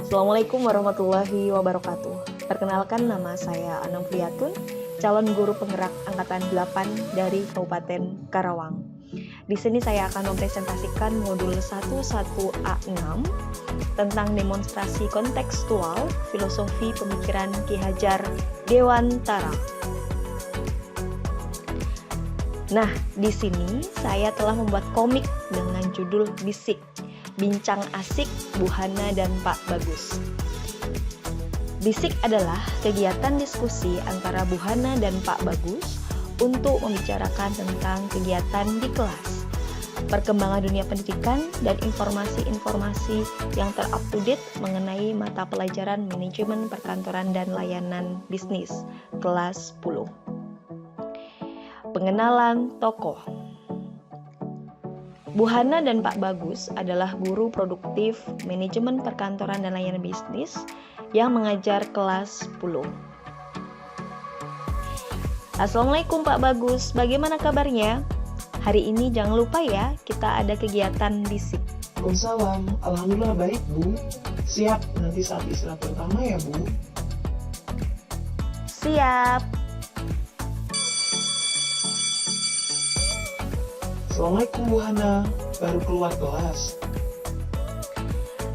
Assalamualaikum warahmatullahi wabarakatuh. Perkenalkan, nama saya Anam Priyatun, calon guru penggerak angkatan 8 dari Kabupaten Karawang. Di sini saya akan mempresentasikan modul 11A6 tentang demonstrasi kontekstual filosofi pemikiran Ki Hajar Dewantara. Nah, di sini saya telah membuat komik dengan judul Bisik, Bincang Asik Buhana dan Pak Bagus. Bisik adalah kegiatan diskusi antara Buhana dan Pak Bagus untuk membicarakan tentang kegiatan di kelas, perkembangan dunia pendidikan, dan informasi-informasi yang ter-up-to-date mengenai mata pelajaran manajemen perkantoran dan layanan bisnis kelas 10. Pengenalan tokoh. Buhana dan Pak Bagus adalah guru produktif manajemen perkantoran dan layanan bisnis yang mengajar kelas 10. Assalamualaikum Pak Bagus, bagaimana kabarnya? Hari ini jangan lupa ya, kita ada kegiatan bisik. Waalaikumsalam, alhamdulillah baik Bu. Siap, nanti saat istirahat pertama ya Bu. Siap. Assalamualaikum Bu Hana, baru keluar kelas.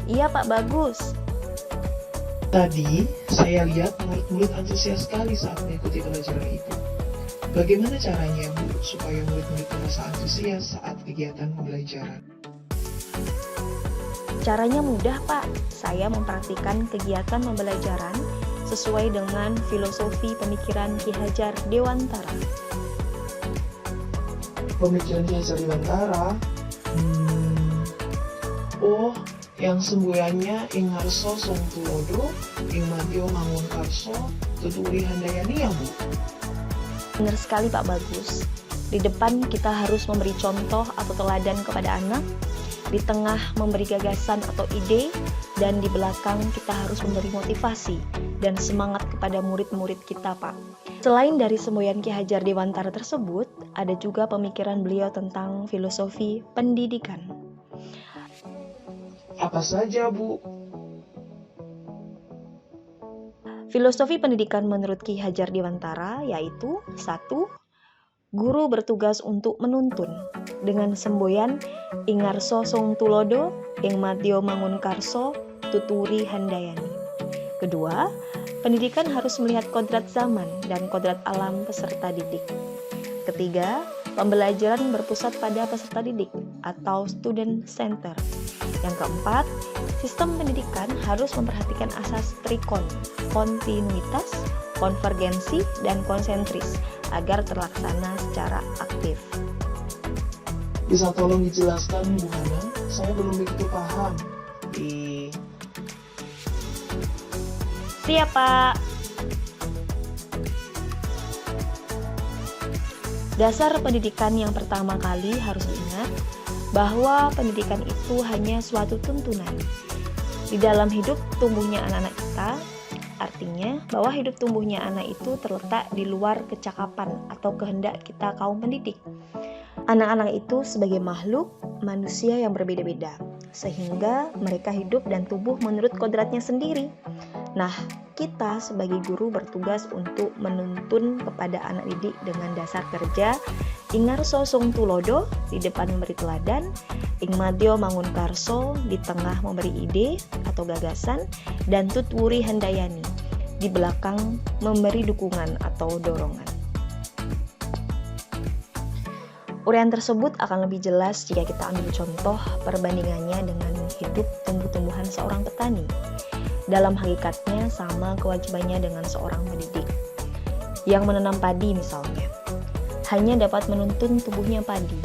Iya Pak Bagus. Tadi saya lihat murid-murid antusias sekali saat mengikuti pelajaran itu. Bagaimana caranya Bu supaya murid-murid merasa antusias saat kegiatan pembelajaran? Caranya mudah Pak, saya mempraktikkan kegiatan pembelajaran sesuai dengan filosofi pemikiran Ki Hajar Dewantara. Pemikiran Ki Hajar Dewantara? Oh, yang semboyannya ing ngarso song tulodo, ing madya mangun karso, tuturi handayani ya Bu? Benar sekali Pak Bagus. Di depan kita harus memberi contoh atau teladan kepada anak, di tengah memberi gagasan atau ide, dan di belakang kita harus memberi motivasi dan semangat kepada murid-murid kita Pak. Selain dari semboyan Ki Hajar Dewantara tersebut, ada juga pemikiran beliau tentang filosofi pendidikan. Apa saja Bu? Filosofi pendidikan menurut Ki Hajar Dewantara yaitu 1. Guru bertugas untuk menuntun dengan semboyan ingarso song tulodo ing madya mangun karso tuturi handayani. 2. Pendidikan harus melihat kodrat zaman dan kodrat alam peserta didik. 3. Pembelajaran berpusat pada peserta didik atau student center. Yang 4, sistem pendidikan harus memperhatikan asas trikon, kontinuitas, konvergensi, dan konsentris agar terlaksana secara aktif. Bisa tolong dijelaskan Bu Hana? Saya belum begitu paham. Siap Pak. Dasar pendidikan yang pertama kali harus diingat bahwa pendidikan itu hanya suatu tuntunan di dalam hidup tumbuhnya anak-anak kita. Artinya bahwa hidup tumbuhnya anak itu terletak di luar kecakapan atau kehendak kita kaum pendidik. Anak-anak itu sebagai makhluk manusia yang berbeda-beda, sehingga mereka hidup dan tumbuh menurut kodratnya sendiri. Nah, kita sebagai guru bertugas untuk menuntun kepada anak didik dengan dasar kerja ingarso song tulodo, di depan memberi teladan, ing madya mangun karso, di tengah memberi ide atau gagasan, dan tutwuri handayani, di belakang memberi dukungan atau dorongan. Uraian tersebut akan lebih jelas jika kita ambil contoh perbandingannya dengan hidup tumbuh-tumbuhan seorang petani. Dalam hakikatnya sama kewajibannya dengan seorang pendidik yang menanam padi misalnya. Hanya dapat menuntun tumbuhnya padi.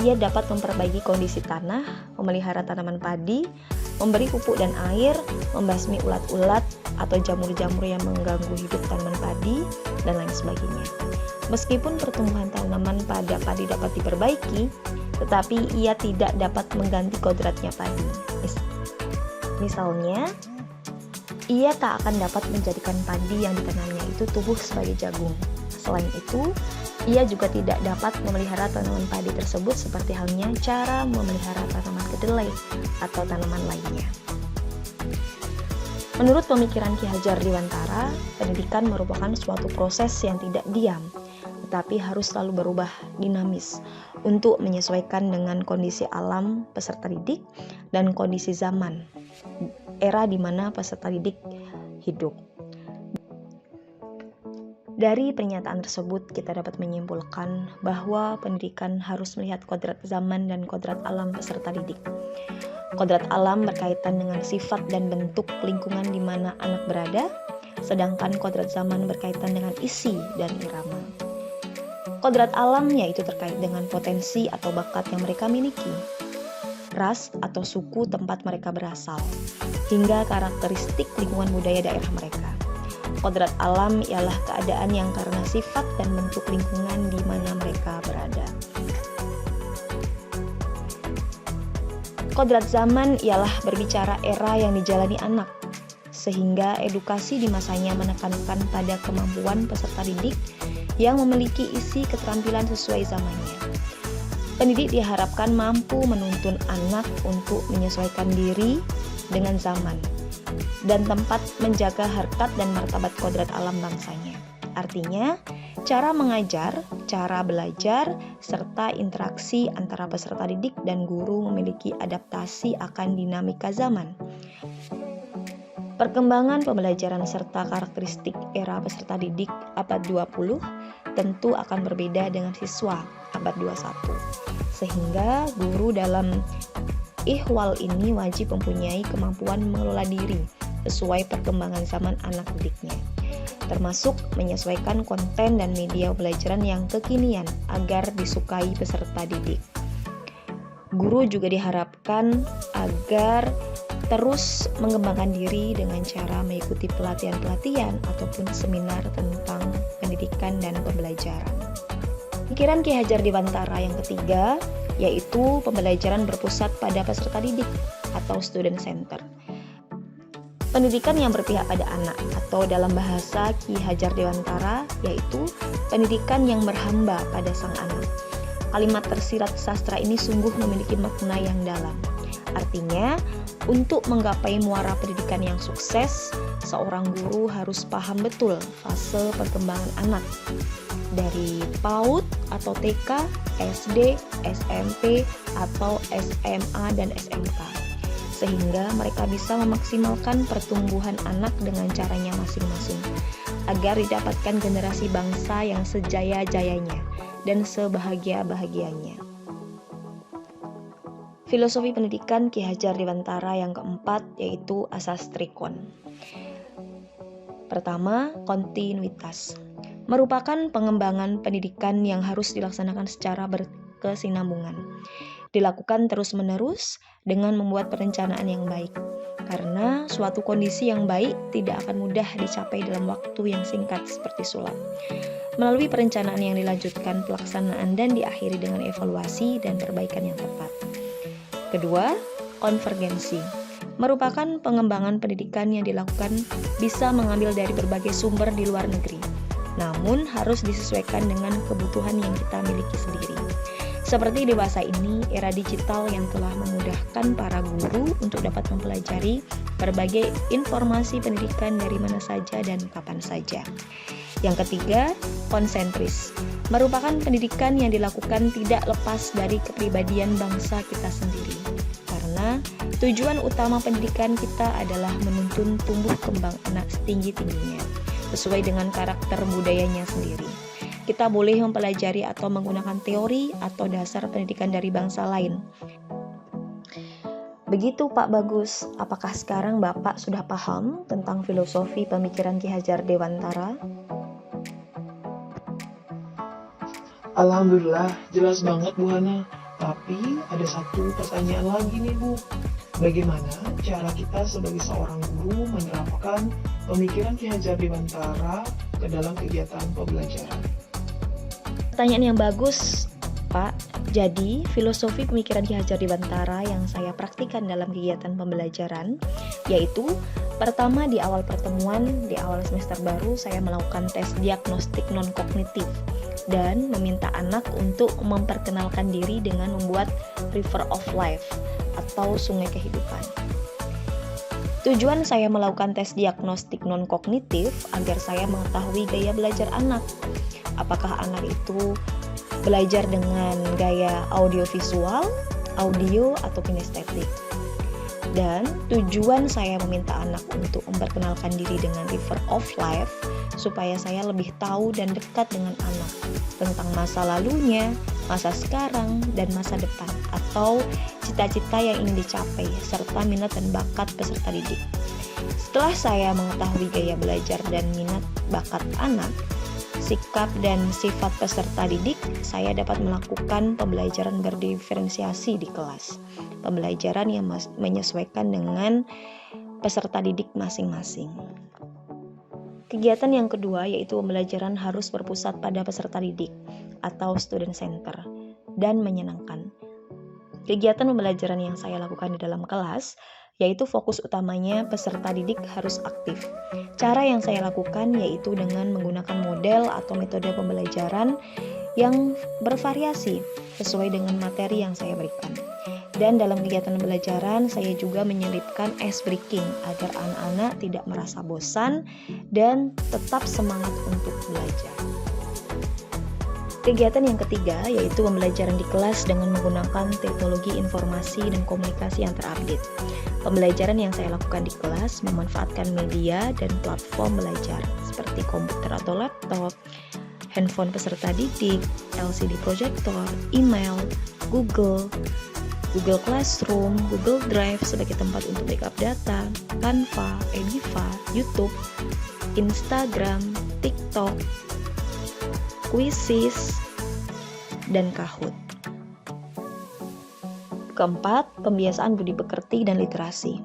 Ia dapat memperbaiki kondisi tanah, memelihara tanaman padi, memberi pupuk dan air, membasmi ulat-ulat atau jamur-jamur yang mengganggu hidup tanaman padi, dan lain sebagainya. Meskipun pertumbuhan tanaman pada padi dapat diperbaiki, tetapi ia tidak dapat mengganti kodratnya padi. Misalnya, ia tak akan dapat menjadikan padi yang ditanamnya itu tumbuh sebagai jagung. Selain itu, ia juga tidak dapat memelihara tanaman padi tersebut seperti halnya cara memelihara tanaman kedelai atau tanaman lainnya. Menurut pemikiran Ki Hajar Dewantara, pendidikan merupakan suatu proses yang tidak diam, tetapi harus selalu berubah dinamis untuk menyesuaikan dengan kondisi alam peserta didik dan kondisi zaman, era di mana peserta didik hidup. Dari pernyataan tersebut, kita dapat menyimpulkan bahwa pendidikan harus melihat kodrat zaman dan kodrat alam peserta didik. Kodrat alam berkaitan dengan sifat dan bentuk lingkungan di mana anak berada, sedangkan kodrat zaman berkaitan dengan isi dan irama. Kodrat alam yaitu terkait dengan potensi atau bakat yang mereka miliki, ras atau suku tempat mereka berasal, hingga karakteristik lingkungan budaya daerah mereka. Kodrat alam ialah keadaan yang karena sifat dan bentuk lingkungan di mana mereka berada. Kodrat zaman ialah berbicara era yang dijalani anak, sehingga edukasi di masanya menekankan pada kemampuan peserta didik yang memiliki isi keterampilan sesuai zamannya. Pendidik diharapkan mampu menuntun anak untuk menyesuaikan diri dengan zaman dan tempat menjaga harkat dan martabat kodrat alam bangsanya. Artinya, cara mengajar, cara belajar, serta interaksi antara peserta didik dan guru memiliki adaptasi akan dinamika zaman. Perkembangan pembelajaran serta karakteristik era peserta didik abad 20 tentu akan berbeda dengan siswa abad 21. Sehingga guru dalam ihwal ini wajib mempunyai kemampuan mengelola diri sesuai perkembangan zaman anak didiknya, termasuk menyesuaikan konten dan media pembelajaran yang kekinian agar disukai peserta didik. Guru juga diharapkan agar terus mengembangkan diri dengan cara mengikuti pelatihan-pelatihan ataupun seminar tentang pendidikan dan pembelajaran. Pikiran Ki Hajar Dewantara yang ketiga yaitu pembelajaran berpusat pada peserta didik atau student center. Pendidikan yang berpihak pada anak atau dalam bahasa Ki Hajar Dewantara yaitu pendidikan yang berhamba pada sang anak. Kalimat tersirat sastra ini sungguh memiliki makna yang dalam. Artinya, untuk menggapai muara pendidikan yang sukses, seorang guru harus paham betul fase perkembangan anak dari PAUD atau TK, SD, SMP, atau SMA dan SMK, sehingga mereka bisa memaksimalkan pertumbuhan anak dengan caranya masing-masing, agar didapatkan generasi bangsa yang sejaya-jayanya dan sebahagia-bahagianya. Filosofi pendidikan Ki Hajar Dewantara yang keempat yaitu asas trikon. Pertama, kontinuitas. Merupakan pengembangan pendidikan yang harus dilaksanakan secara berkesinambungan. Dilakukan terus-menerus dengan membuat perencanaan yang baik. Karena suatu kondisi yang baik tidak akan mudah dicapai dalam waktu yang singkat seperti sulap. Melalui perencanaan yang dilanjutkan pelaksanaan dan diakhiri dengan evaluasi dan perbaikan yang tepat. Kedua, konvergensi. Merupakan pengembangan pendidikan yang dilakukan bisa mengambil dari berbagai sumber di luar negeri, namun harus disesuaikan dengan kebutuhan yang kita miliki sendiri. Seperti di masa ini, era digital yang telah memudahkan para guru untuk dapat mempelajari berbagai informasi pendidikan dari mana saja dan kapan saja. Yang ketiga, konsentris. Merupakan pendidikan yang dilakukan tidak lepas dari kepribadian bangsa kita sendiri. Karena tujuan utama pendidikan kita adalah menuntun tumbuh kembang anak setinggi-tingginya, sesuai dengan karakter budayanya sendiri. Kita boleh mempelajari atau menggunakan teori atau dasar pendidikan dari bangsa lain. Begitu Pak Bagus, apakah sekarang Bapak sudah paham tentang filosofi pemikiran Ki Hajar Dewantara? Alhamdulillah, jelas banget Bu Hana. Tapi ada satu pertanyaan lagi nih Bu. Bagaimana cara kita sebagai seorang guru menerapkan pemikiran Ki Hajar Dewantara ke dalam kegiatan pembelajaran? Pertanyaan yang bagus, Pak. Jadi, filosofi pemikiran Ki Hajar Dewantara yang saya praktikkan dalam kegiatan pembelajaran yaitu pertama, di awal pertemuan, di awal semester baru, saya melakukan tes diagnostik non-kognitif dan meminta anak untuk memperkenalkan diri dengan membuat River of Life atau sungai kehidupan. Tujuan saya melakukan tes diagnostik non-kognitif agar saya mengetahui gaya belajar anak. Apakah anak itu belajar dengan gaya audiovisual, audio, atau kinestetik. Dan tujuan saya meminta anak untuk memperkenalkan diri dengan River of Life supaya saya lebih tahu dan dekat dengan anak tentang masa lalunya, masa sekarang, dan masa depan atau cita-cita yang ingin dicapai serta minat dan bakat peserta didik. Setelah saya mengetahui gaya belajar dan minat bakat anak, sikap dan sifat peserta didik, saya dapat melakukan pembelajaran berdiferensiasi di kelas. Pembelajaran yang menyesuaikan dengan peserta didik masing-masing. Kegiatan yang kedua yaitu pembelajaran harus berpusat pada peserta didik atau student center dan menyenangkan. Kegiatan pembelajaran yang saya lakukan di dalam kelas yaitu fokus utamanya peserta didik harus aktif. Cara yang saya lakukan yaitu dengan menggunakan model atau metode pembelajaran yang bervariasi sesuai dengan materi yang saya berikan. Dan dalam kegiatan pembelajaran saya juga menyelipkan ice breaking agar anak-anak tidak merasa bosan dan tetap semangat untuk belajar. Kegiatan yang ketiga yaitu pembelajaran di kelas dengan menggunakan teknologi informasi dan komunikasi yang terupdate. Pembelajaran yang saya lakukan di kelas memanfaatkan media dan platform belajar seperti komputer atau laptop, handphone peserta didik, LCD projector, email, Google Classroom, Google Drive sebagai tempat untuk backup data, Canva, Ediva, YouTube, Instagram, TikTok, Quizzes, dan Kahoot. Keempat, pembiasaan budi pekerti dan literasi.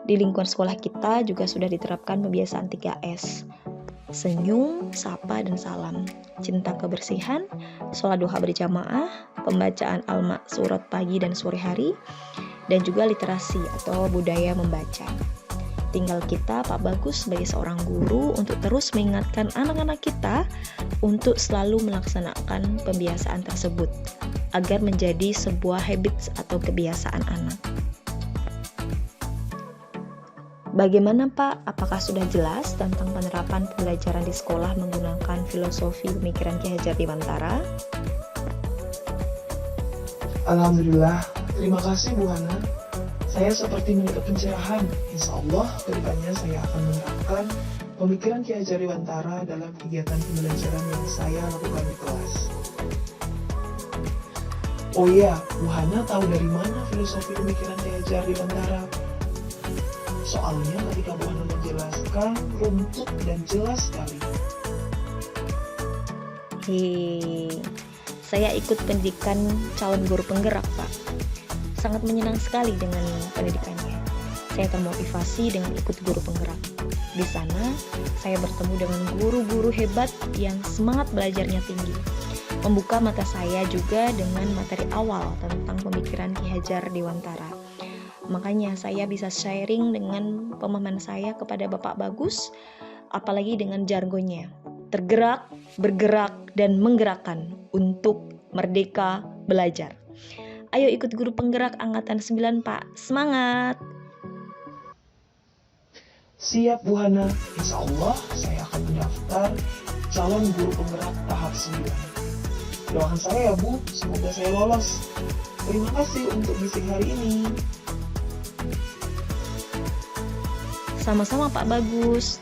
Di lingkungan sekolah kita juga sudah diterapkan pembiasaan 3S. Senyum, sapa, dan salam. Cinta kebersihan, sholat duha berjamaah, pembacaan al-maq surat pagi dan sore hari, dan juga literasi atau budaya membaca. Tinggal kita, Pak Bagus, sebagai seorang guru untuk terus mengingatkan anak-anak kita untuk selalu melaksanakan pembiasaan tersebut agar menjadi sebuah habits atau kebiasaan anak. Bagaimana Pak? Apakah sudah jelas tentang penerapan pembelajaran di sekolah menggunakan filosofi pemikiran Ki Hajar Dewantara? Alhamdulillah, terima kasih Bu Hana. Saya seperti mendapat pencerahan. Insya Allah, kedepannya saya akan menerapkan pemikiran Ki Hajar Dewantara dalam kegiatan pembelajaran yang saya lakukan di kelas. Oh iya, Bu Hana tahu dari mana filosofi pemikiran Ki Hajar Dewantara? Soalnya ketika Bu Hana menjelaskan, runtut dan jelas sekali. Saya ikut pendidikan calon guru penggerak, Pak. Sangat menyenang sekali dengan pendidikannya. Saya termotivasi dengan ikut guru penggerak. Di sana, saya bertemu dengan guru-guru hebat yang semangat belajarnya tinggi. Membuka mata saya juga dengan materi awal tentang pemikiran Ki Hajar Dewantara. Makanya saya bisa sharing dengan pemahaman saya kepada Bapak Bagus, apalagi dengan jargonnya. Tergerak, bergerak, dan menggerakkan untuk merdeka belajar. Ayo ikut guru penggerak angkatan 9, Pak. Semangat! Siap Bu Hana, insya Allah saya akan mendaftar calon guru penggerak tahap 9. Doakan saya ya Bu, semoga saya lolos. Terima kasih untuk misi hari ini. Sama-sama Pak Bagus.